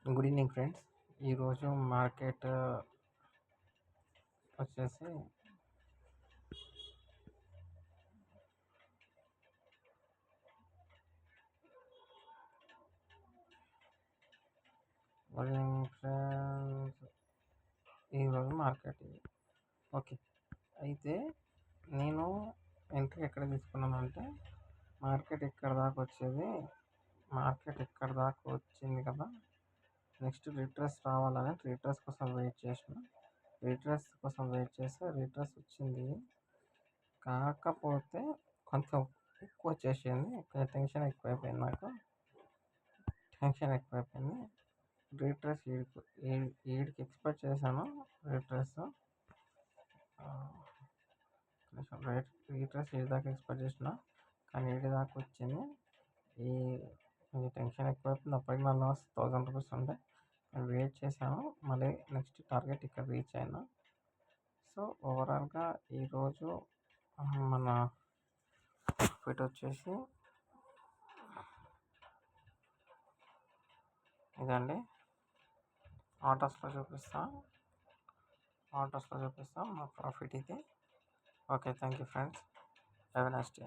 Good evening friends. ఈరోజు market వచ్చేసి good evening friends. ఈరోజు మార్కెట్ ఇది. ఓకే, అయితే నేను ఎంట్రీ ఎక్కడ తీసుకున్నానంటే మార్కెట్ ఇక్కడ దాకా వచ్చేది. మార్కెట్ ఇక్కడ దాకా వచ్చింది కదా, నెక్స్ట్ రిట్రెస్ రావాలని రిట్రెస్ కోసం వెయిట్ చేసిన. రిట్రెస్ కోసం వెయిట్ చేస్తే రిట్రెస్ వచ్చింది, కాకపోతే కొంచెం ఎక్కువ వచ్చేసింది. టెన్షన్ ఎక్కువైపోయింది, నాకు టెన్షన్ ఎక్కువైపోయింది. రీట్రేస్ ఈడికి ఎక్స్పెక్ట్ చేశాను. రీట్రేస్ రీట్రేస్ ఈడి దాకా ఎక్స్పెక్ట్ చేసిన, కానీ ఈడి దాకా వచ్చింది. ఈ టెన్షన్ ఎక్కువైపోయింది. అప్పటికి నా లాస్ 1000 రూపీస్ ఉండే. నేను వెయిట్ చేశాను, మళ్ళీ నెక్స్ట్ టార్గెట్ ఇక్కడ రీచ్ అయినా. సో ఓవరాల్గా ఈరోజు మన ఫిట్ వచ్చేసి ఇదండి. ఆటోస్లో చూపిస్తాం మా ప్రాఫిట్ ఇది. Okay, thank you friends. Have a nice day.